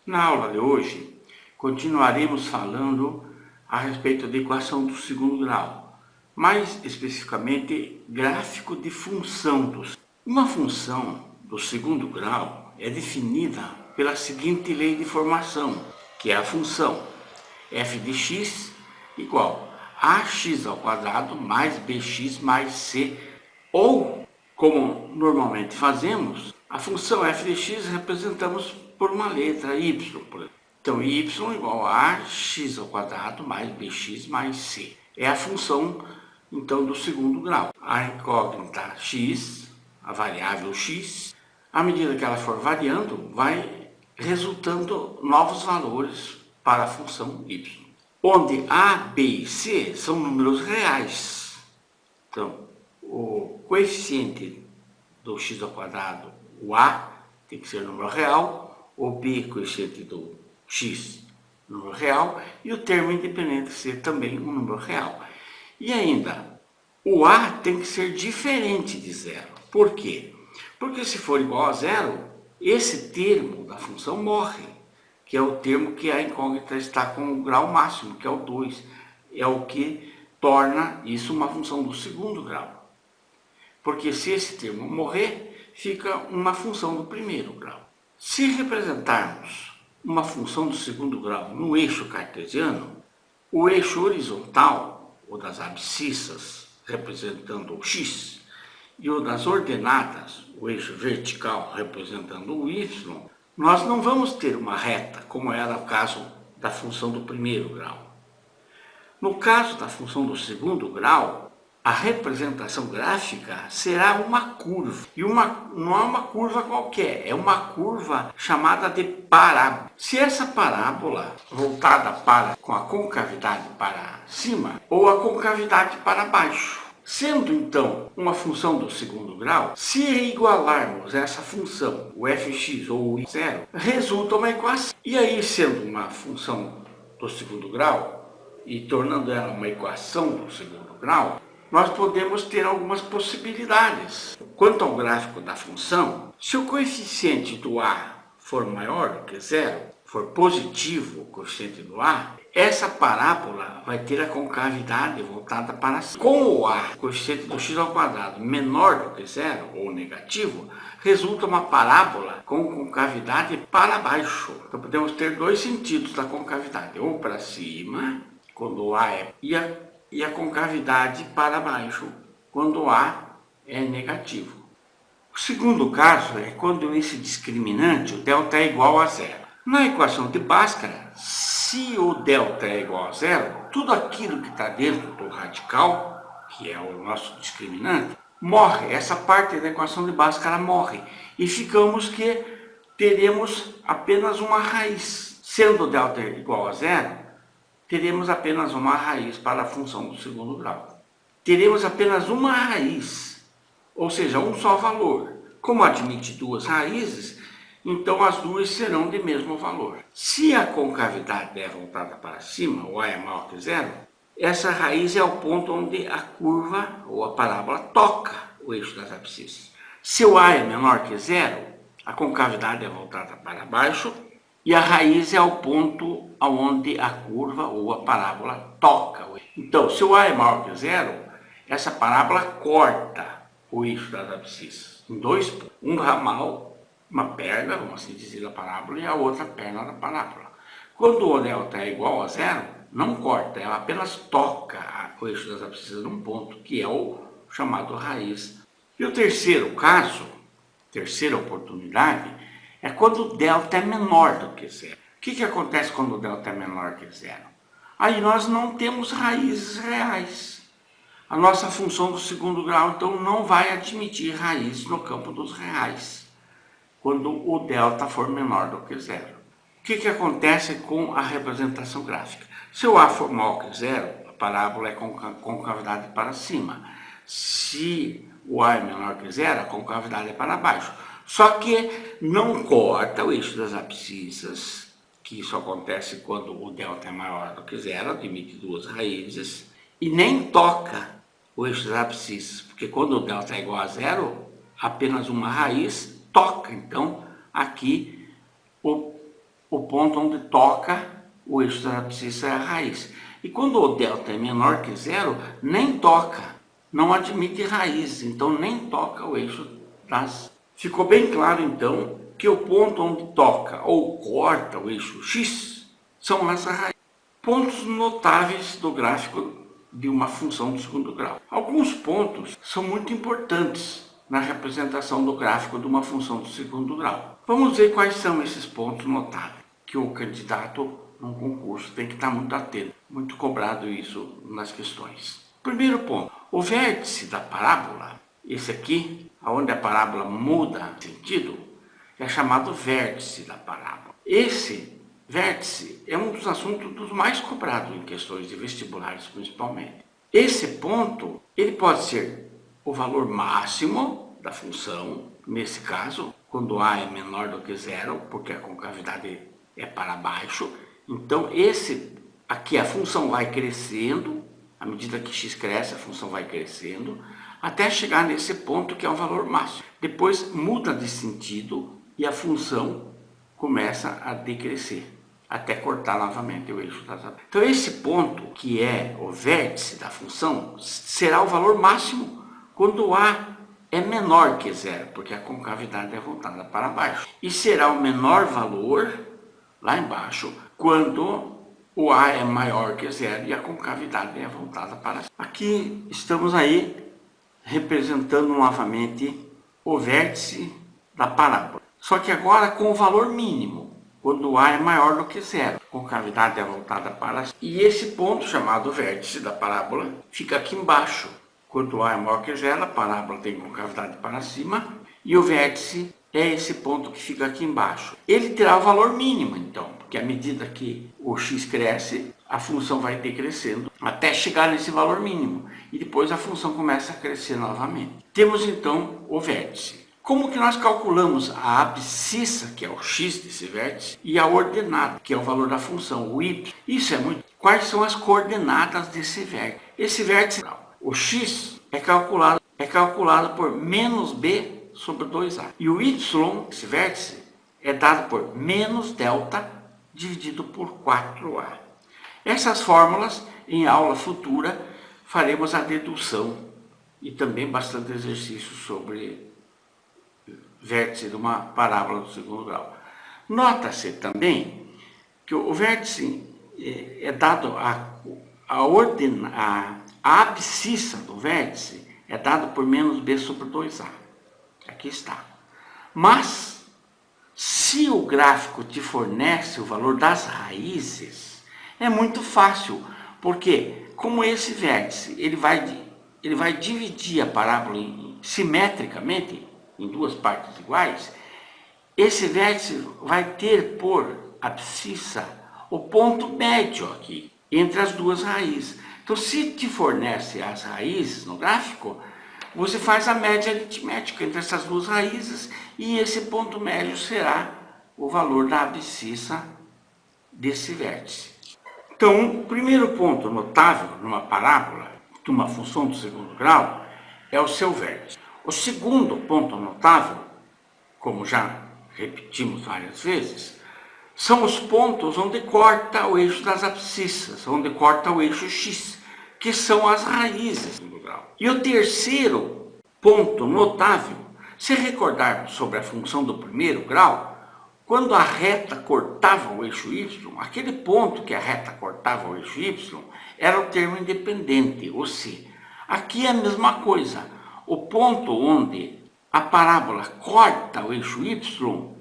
Na aula de hoje, continuaremos falando a respeito da equação do segundo grau, mais especificamente gráfico de função. Uma função do segundo grau é definida pela seguinte lei de formação, que é a função f de x igual a ax ao quadrado mais bx mais c, ou, como normalmente fazemos, a função f de x representamos por uma letra y, por exemplo. Então, y igual a ax ao quadrado mais bx mais c. É a função, então, do segundo grau. A incógnita x, a variável x, à medida que ela for variando, vai resultando novos valores para a função y, onde a, b e c são números reais. Então, o coeficiente do x ao quadrado, o a, tem que ser número real, o b, coeficiente do x, número real, e o termo independente ser também um número real. E ainda, o a tem que ser diferente de zero. Por quê? Porque se for igual a zero, esse termo da função morre, que é o termo que a incógnita está com o grau máximo, que é o 2. É o que torna isso uma função do segundo grau. Porque se esse termo morrer, fica uma função do primeiro grau. Se representarmos uma função do segundo grau no eixo cartesiano, o eixo horizontal, o das abscissas, representando o x, e o das ordenadas, o eixo vertical, representando o y, nós não vamos ter uma reta, como era o caso da função do primeiro grau. No caso da função do segundo grau, a representação gráfica será uma curva. E não é uma curva qualquer, é uma curva chamada de parábola. Se essa parábola voltada com a concavidade para cima ou a concavidade para baixo, sendo então uma função do segundo grau, se igualarmos essa função, o fx ou o zero, resulta uma equação. E aí, sendo uma função do segundo grau e tornando ela uma equação do segundo grau, nós podemos ter algumas possibilidades. Quanto ao gráfico da função, se o coeficiente do a for maior do que zero, for positivo o coeficiente do a, essa parábola vai ter a concavidade voltada para cima. Com o a, o coeficiente do x ao quadrado, menor do que zero, ou negativo, resulta uma parábola com concavidade para baixo. Então podemos ter dois sentidos da concavidade, ou para cima, quando o a é e a concavidade para baixo, quando o a é negativo. O segundo caso é quando esse discriminante, o delta, é igual a zero. Na equação de Bhaskara, se o delta é igual a zero, tudo aquilo que está dentro do radical, que é o nosso discriminante, morre. Essa parte da equação de Bhaskara morre. E ficamos que teremos apenas uma raiz. Sendo o delta igual a zero, teremos apenas uma raiz para a função do segundo grau. Teremos apenas uma raiz, ou seja, um só valor. Como admite duas raízes, então as duas serão de mesmo valor. Se a concavidade é voltada para cima, ou a é maior que zero, essa raiz é o ponto onde a curva ou a parábola toca o eixo das abscissas. Se o a é menor que zero, a concavidade é voltada para baixo, e a raiz é o ponto onde a curva ou a parábola toca. Então, se o a é maior que zero, essa parábola corta o eixo das abscissas em dois pontos. Um ramal, uma perna, vamos assim dizer, da parábola, e a outra perna da parábola. Quando o delta é igual a zero, não corta, ela apenas toca o eixo das abscissas num ponto, que é o chamado raiz. E o terceiro caso, terceira oportunidade, é quando o delta é menor do que zero. O que acontece quando o delta é menor que zero? Aí nós não temos raízes reais. A nossa função do segundo grau, então, não vai admitir raízes no campo dos reais, quando o delta for menor do que zero. O que acontece com a representação gráfica? Se o a for maior que zero, a parábola é com concavidade para cima. Se o a é menor que zero, a concavidade é para baixo. Só que não corta o eixo das abscissas, que isso acontece quando o delta é maior do que zero, admite duas raízes, e nem toca o eixo das abscissas, porque quando o delta é igual a zero, apenas uma raiz toca. Então, aqui, o ponto onde toca o eixo das abscissas é a raiz. E quando o delta é menor que zero, nem toca, não admite raiz, então nem toca o eixo das... Ficou bem claro então que o ponto onde toca ou corta o eixo x são as raízes. Pontos notáveis do gráfico de uma função do segundo grau. Alguns pontos são muito importantes na representação do gráfico de uma função do segundo grau. Vamos ver quais são esses pontos notáveis que o candidato num concurso tem que estar muito atento, muito cobrado isso nas questões. Primeiro ponto, o vértice da parábola, esse aqui, onde a parábola muda de sentido, é chamado vértice da parábola. Esse vértice é um dos assuntos dos mais cobrados em questões de vestibulares, principalmente. Esse ponto, ele pode ser o valor máximo da função, nesse caso, quando A é menor do que zero, porque a concavidade é para baixo. Então, esse aqui, a função vai crescendo, à medida que x cresce, a função vai crescendo, até chegar nesse ponto que é o valor máximo. Depois muda de sentido e a função começa a decrescer, até cortar novamente o eixo das abscissas. Então, esse ponto, que é o vértice da função, será o valor máximo quando A é menor que zero, porque a concavidade é voltada para baixo. E será o menor valor, lá embaixo, quando o A é maior que zero e a concavidade é voltada para cima. Aqui estamos aí representando novamente o vértice da parábola. Só que agora com o valor mínimo, quando o A é maior do que zero, a concavidade é voltada para cima. E esse ponto, chamado vértice da parábola, fica aqui embaixo. Quando A é maior que zero, a parábola tem concavidade para cima, e o vértice é esse ponto que fica aqui embaixo. Ele terá o valor mínimo, então, porque à medida que o x cresce, a função vai decrescendo até chegar nesse valor mínimo. E depois a função começa a crescer novamente. Temos, então, o vértice. Como que nós calculamos a abscissa, que é o x desse vértice, e a ordenada, que é o valor da função, o y? Isso é muito... Quais são as coordenadas desse vértice? Esse vértice, o x, é calculado por menos b sobre 2a. E o y, esse vértice, é dado por menos delta dividido por 4a. Essas fórmulas, em aula futura, faremos a dedução e também bastante exercício sobre vértice de uma parábola do segundo grau. Nota-se também que o vértice é dado a abscissa do vértice é dado por menos b sobre 2a. Aqui está. Mas, se o gráfico te fornece o valor das raízes, é muito fácil, porque como esse vértice ele vai dividir a parábola simetricamente, em duas partes iguais, esse vértice vai ter por abscissa o ponto médio aqui, entre as duas raízes. Então, se te fornece as raízes no gráfico, você faz a média aritmética entre essas duas raízes e esse ponto médio será o valor da abscissa desse vértice. Então, o primeiro ponto notável numa parábola, de uma função do segundo grau, é o seu vértice. O segundo ponto notável, como já repetimos várias vezes, são os pontos onde corta o eixo das abscissas, onde corta o eixo x, que são as raízes do grau. E o terceiro ponto notável, se recordarmos sobre a função do primeiro grau, quando a reta cortava o eixo y, aquele ponto que a reta cortava o eixo y, era o termo independente, o c. Aqui é a mesma coisa. O ponto onde a parábola corta o eixo y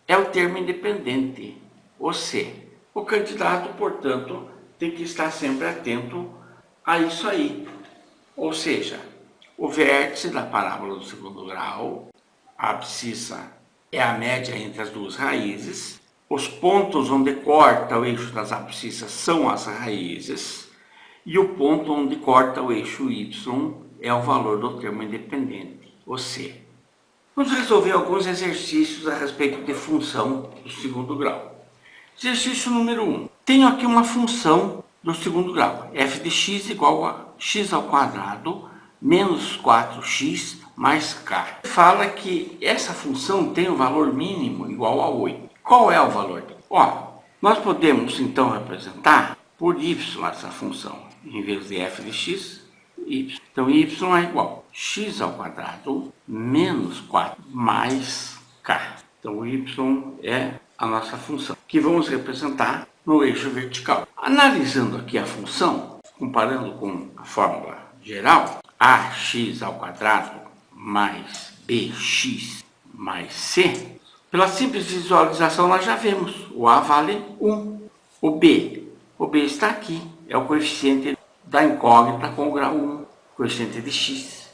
é o termo independente, o c. O candidato, portanto, tem que estar sempre atento a isso aí. Ou seja, o vértice da parábola do segundo grau, a abscissa é a média entre as duas raízes, os pontos onde corta o eixo das abscissas são as raízes, e o ponto onde corta o eixo y é o valor do termo independente, o c. Vamos resolver alguns exercícios a respeito de função do segundo grau. Exercício número 1. Tenho aqui uma função do segundo grau, f de x igual a x ao quadrado menos 4x mais k. Fala que essa função tem o valor mínimo igual a 8. Qual é o valor? Nós podemos, então, representar por y essa função, em vez de f de x, y. Então, y é igual a x ao quadrado menos 4 mais k. Então, o y é a nossa função, que vamos representar no eixo vertical. Analisando aqui a função, comparando com a fórmula geral, ax ao quadrado mais bx mais c, pela simples visualização nós já vemos, o a vale 1, o b está aqui, é o coeficiente da incógnita com o grau 1, o coeficiente de x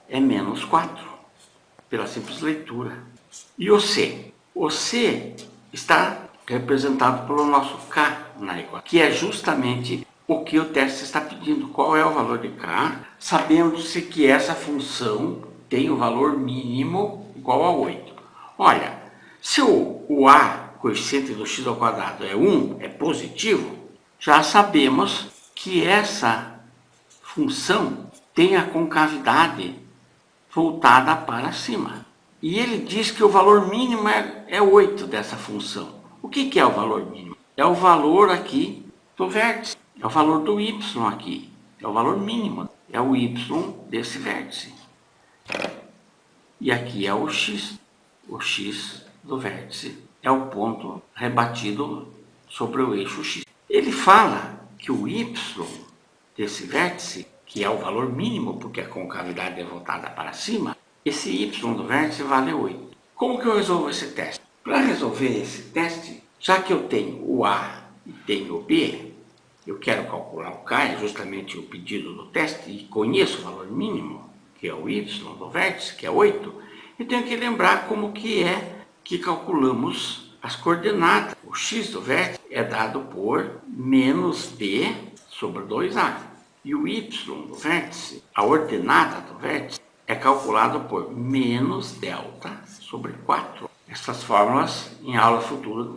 é menos 4, pela simples leitura. E o c? O c está representado pelo nosso k na equação, que é justamente o que o teste está pedindo. Qual é o valor de k? Sabendo-se que essa função tem o valor mínimo igual a 8. Olha, se o a, coeficiente do x ao quadrado, é 1, é positivo, já sabemos que essa função tem a concavidade voltada para cima. E ele diz que o valor mínimo é 8 dessa função. O que é o valor mínimo? É o valor aqui do vértice. É o valor do y aqui. É o valor mínimo. É o y desse vértice. E aqui é o x. O x do vértice é o ponto rebatido sobre o eixo x. Ele fala que o y desse vértice, que é o valor mínimo, porque a concavidade é voltada para cima, esse y do vértice vale 8. Como que eu resolvo esse teste? Para resolver esse teste, já que eu tenho o a e tenho o b, eu quero calcular o k, é justamente o pedido do teste, e conheço o valor mínimo, que é o y do vértice, que é 8, eu tenho que lembrar como que é que calculamos as coordenadas. O x do vértice é dado por menos b sobre 2a. E o y do vértice, a ordenada do vértice, é calculado por menos delta sobre 4. Essas fórmulas, em aula futura,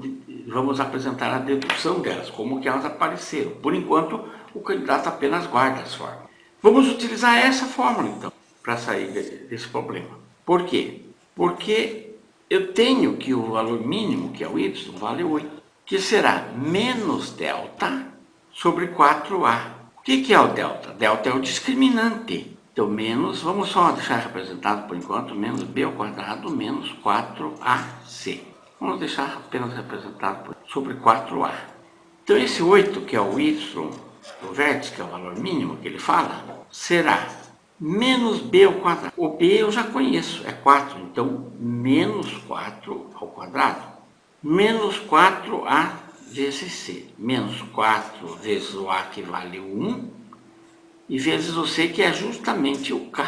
vamos apresentar a dedução delas, como que elas apareceram. Por enquanto, o candidato apenas guarda as fórmulas. Vamos utilizar essa fórmula, então, para sair desse problema. Por quê? Porque eu tenho que o valor mínimo, que é o y, vale 8, que será menos delta sobre 4a. O que é o delta? Delta é o discriminante. Então, menos, vamos só deixar representado por enquanto, menos b ao quadrado menos 4ac. Vamos deixar apenas representado sobre 4a. Então, esse 8, que é o y do vértice, que é o valor mínimo que ele fala, será menos b ao quadrado. O b eu já conheço, é 4. Então, menos 4 ao quadrado. Menos 4a vezes c. Menos 4 vezes o a, que vale 1. E vezes o c, que é justamente o k,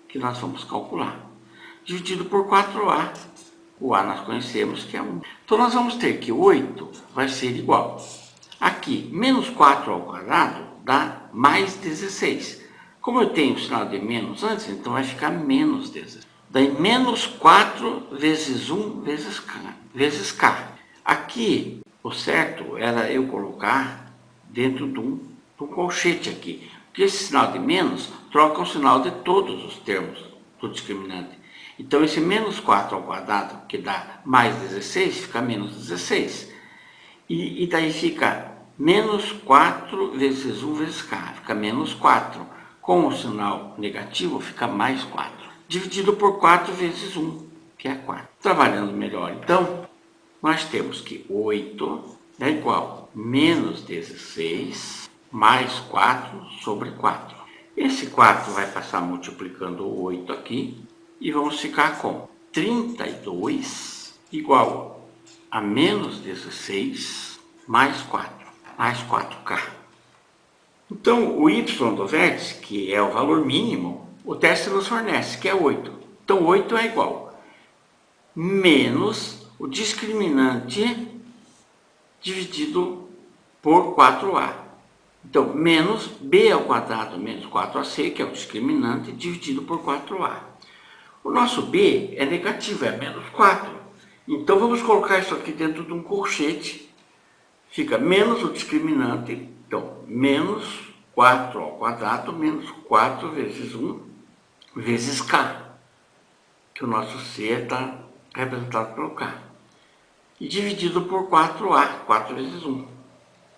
que nós vamos calcular. Dividido por 4a. O a nós conhecemos, que é 1. Então, nós vamos ter que 8 vai ser igual. Aqui, menos 4 ao quadrado dá mais 16. Como eu tenho o sinal de menos antes, então vai ficar menos 16. Daí, menos 4 vezes 1 vezes k. Aqui, o certo era eu colocar dentro de um colchete aqui. Porque esse sinal de menos troca o sinal de todos os termos do discriminante. Então, esse menos 4 ao quadrado, que dá mais 16, fica menos 16. E daí fica menos 4 vezes 1 vezes k. Fica menos 4. Com o sinal negativo, fica mais 4. Dividido por 4 vezes 1, que é 4. Trabalhando melhor, então, nós temos que 8 é igual a menos 16 mais 4 sobre 4. Esse 4 vai passar multiplicando o 8 aqui e vamos ficar com 32 igual a menos 16 mais 4, mais 4k. Então, o y do vértice, que é o valor mínimo, o teste nos fornece, que é 8. Então, 8 é igual a menos o discriminante dividido por 4a. Então, menos b ao quadrado menos 4ac, que é o discriminante, dividido por 4a. O nosso b é negativo, é menos 4. Então, vamos colocar isso aqui dentro de um colchete. Fica menos o discriminante, então, menos 4 ao quadrado menos 4 vezes 1 vezes k, que o nosso c está representado pelo k. e dividido por 4A, 4 vezes 1.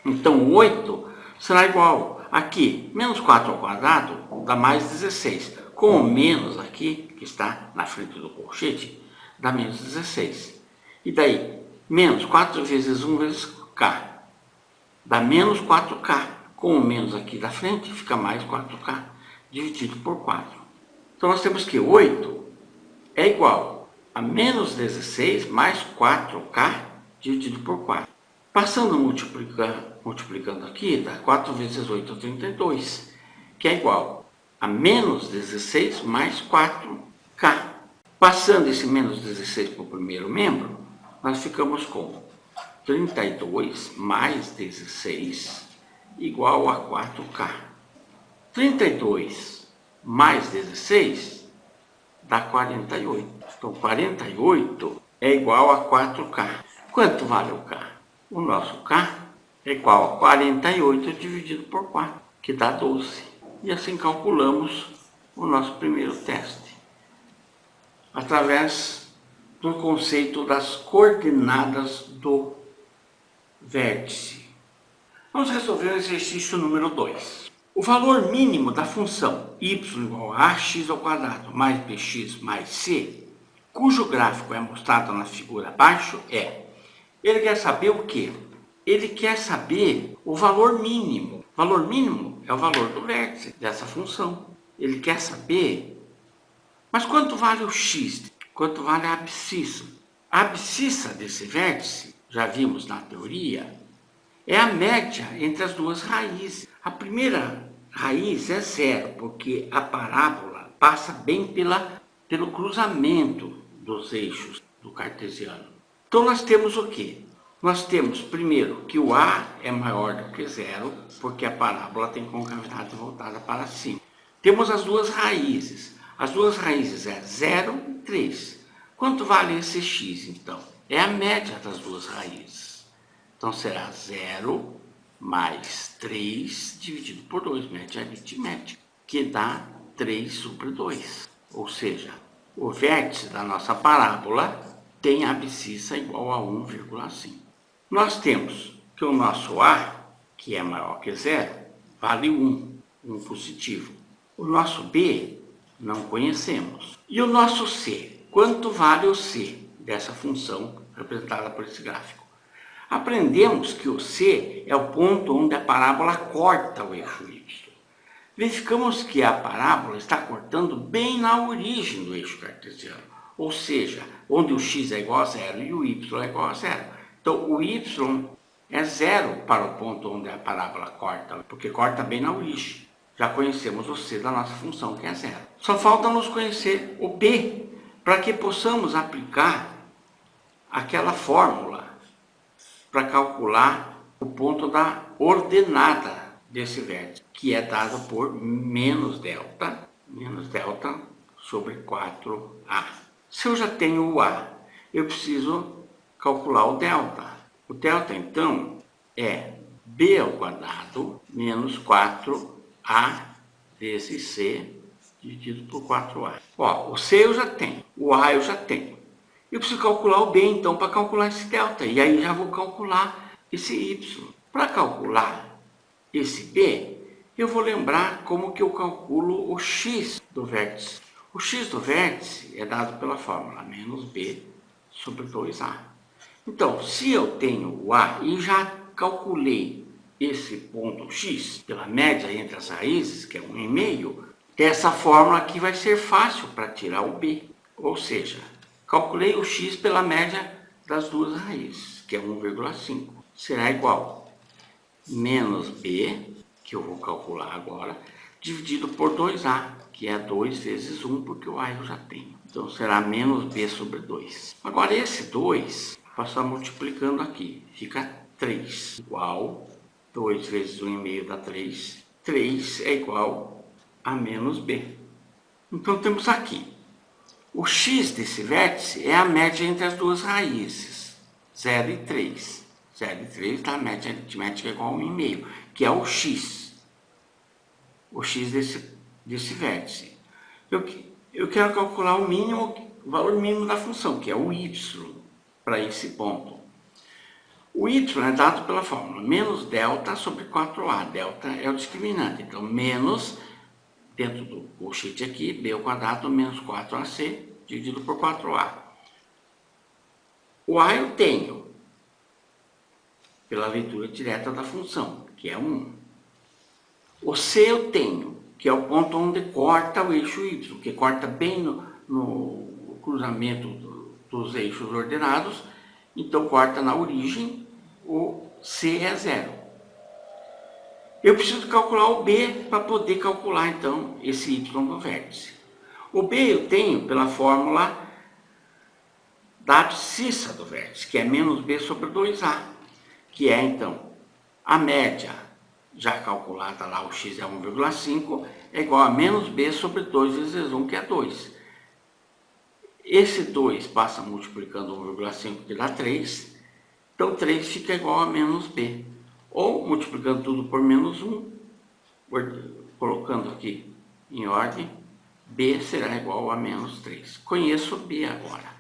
Então 8 será igual aqui, menos 4 ao quadrado dá mais 16. Com o menos aqui, que está na frente do colchete, dá menos 16. E daí, menos 4 vezes 1 vezes K, dá menos 4K. Com o menos aqui da frente, fica mais 4K, dividido por 4. Então nós temos que 8 é igual a menos 16 mais 4K dividido por 4. Passando multiplicando aqui, dá 4 vezes 8, 32, que é igual a menos 16 mais 4K. Passando esse menos 16 para o primeiro membro, nós ficamos com 32 mais 16 igual a 4K. 32 mais 16 dá 48. Então, 48 é igual a 4K. Quanto vale o K? O nosso K é igual a 48 dividido por 4, que dá 12. E assim calculamos o nosso primeiro teste, através do conceito das coordenadas do vértice. Vamos resolver o exercício número 2. O valor mínimo da função y igual a ax ao quadrado mais bx mais c, cujo gráfico é mostrado na figura abaixo, é... Ele quer saber o quê? Ele quer saber o valor mínimo. O valor mínimo é o valor do vértice dessa função. Ele quer saber, mas quanto vale o x? Quanto vale a abscissa? A abscissa desse vértice, já vimos na teoria, é a média entre as duas raízes. A primeira raiz é zero, porque a parábola passa bem pelo cruzamento dos eixos do cartesiano. Então nós temos o quê? Nós temos primeiro que o A é maior do que zero, porque a parábola tem concavidade voltada para cima. Temos as duas raízes. As duas raízes é 0 e 3. Quanto vale esse x, então? É a média das duas raízes. Então será 0 mais 3 dividido por 2, média aritmética, que dá 3 sobre 2. Ou seja, o vértice da nossa parábola tem a abscissa igual a 1,5. Nós temos que o nosso A, que é maior que zero, vale 1 positivo. O nosso B, não conhecemos. E o nosso C, quanto vale o C dessa função representada por esse gráfico? Aprendemos que o C é o ponto onde a parábola corta o eixo Y. Verificamos que a parábola está cortando bem na origem do eixo cartesiano, ou seja, onde o x é igual a zero e o y é igual a zero. Então, o y é zero para o ponto onde a parábola corta, porque corta bem na origem. Já conhecemos o c da nossa função, que é zero. Só falta nos conhecer o b, para que possamos aplicar aquela fórmula para calcular o ponto da ordenada desse vértice, que é dado por menos delta sobre 4a. Se eu já tenho o A, eu preciso calcular o delta. O delta, então, é B ao quadrado menos 4A vezes C dividido por 4A. Ó, o C eu já tenho, o A eu já tenho. Eu preciso calcular o B, então, para calcular esse delta. E aí já vou calcular esse Y. Para calcular esse B, eu vou lembrar como que eu calculo o X do vértice. O x do vértice é dado pela fórmula menos b sobre 2a. Então, se eu tenho o a e já calculei esse ponto x pela média entre as raízes, que é 1,5, essa fórmula aqui vai ser fácil para tirar o b. Ou seja, calculei o x pela média das duas raízes, que é 1,5. Será igual a menos b, que eu vou calcular agora, dividido por 2a, que é 2 vezes 1, porque o a eu já tenho. Então, será menos b sobre 2. Agora, esse 2, passar multiplicando aqui, fica 3, igual 2 vezes 1,5 dá 3. 3 é igual a menos b. Então, temos aqui, o x desse vértice é a média entre as duas raízes, 0 e 3. 0 e 3 dá a média aritmética igual a 1,5, que é o x. O x desse vértice. Eu quero calcular o valor mínimo da função, que é o y, para esse ponto. O y é dado pela fórmula menos delta sobre 4a. Delta é o discriminante. Então, menos, dentro do colchete aqui, b ao quadrado menos 4ac dividido por 4a. O a eu tenho pela leitura direta da função, que é 1. O c eu tenho, que é o ponto onde corta o eixo y, que corta bem no cruzamento dos eixos ordenados. Então, corta na origem, o C é 0. Eu preciso calcular o B para poder calcular, então, esse Y do vértice. O B eu tenho pela fórmula da abscissa do vértice, que é menos B sobre 2A, que é, então, a média, já calculada lá, o x é 1,5, é igual a menos B sobre 2 vezes 1, que é 2. Esse 2 passa multiplicando 1,5, que dá 3. Então, 3 fica igual a menos b. Ou, multiplicando tudo por menos 1, colocando aqui em ordem, b será igual a menos 3. Conheço b agora.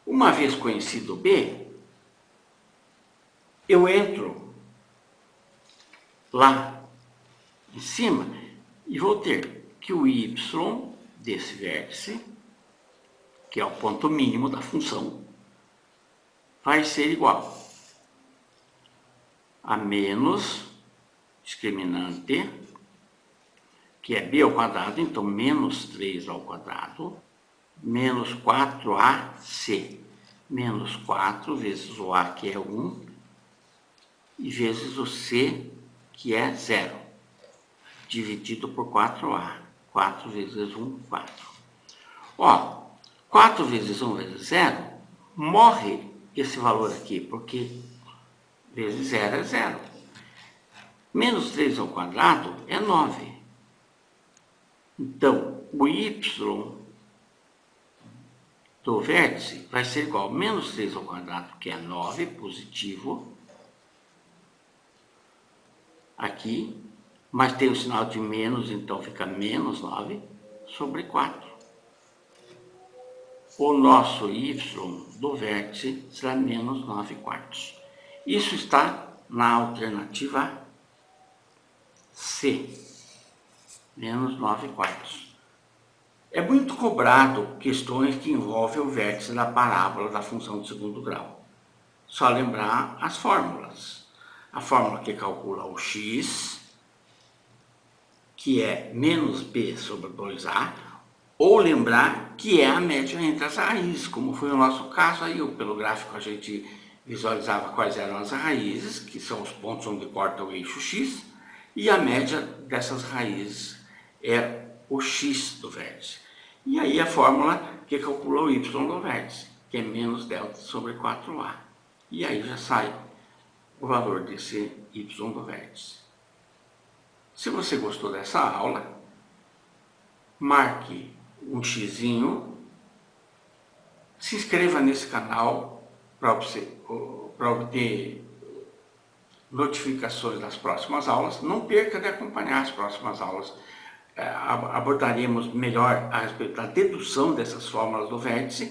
Uma vez conhecido b, eu entro lá em cima e vou ter que o y desse vértice, que é o ponto mínimo da função, vai ser igual a menos discriminante, que é b ao quadrado, então menos 3 ao quadrado, menos 4ac, menos 4 vezes o a, que é 1, e vezes o c, que é 0, dividido por 4a. 4 vezes 1, 4. Ó, 4 vezes 1 vezes 0, morre esse valor aqui, porque vezes 0 é 0. Menos 3 ao quadrado é 9. Então, o y do vértice vai ser igual a menos 3 ao quadrado, que é 9, positivo, aqui, mas tem o sinal de menos, então fica menos 9 sobre 4. O nosso y do vértice será menos 9 quartos. Isso está na alternativa C, menos 9 quartos. É muito cobrado questões que envolvem o vértice da parábola da função de segundo grau. Só lembrar as fórmulas. A fórmula que calcula o x, que é menos b sobre 2a, ou lembrar que é a média entre as raízes, como foi o nosso caso aí, pelo gráfico a gente visualizava quais eram as raízes, que são os pontos onde corta o eixo x, e a média dessas raízes é o x do vértice. E aí a fórmula que calcula o y do vértice, que é menos delta sobre 4a. E aí já sai o valor desse y do vértice. Se você gostou dessa aula, marque um xizinho, se inscreva nesse canal para obter notificações das próximas aulas. Não perca de acompanhar as próximas aulas. Abordaremos melhor a respeito da dedução dessas fórmulas do vértice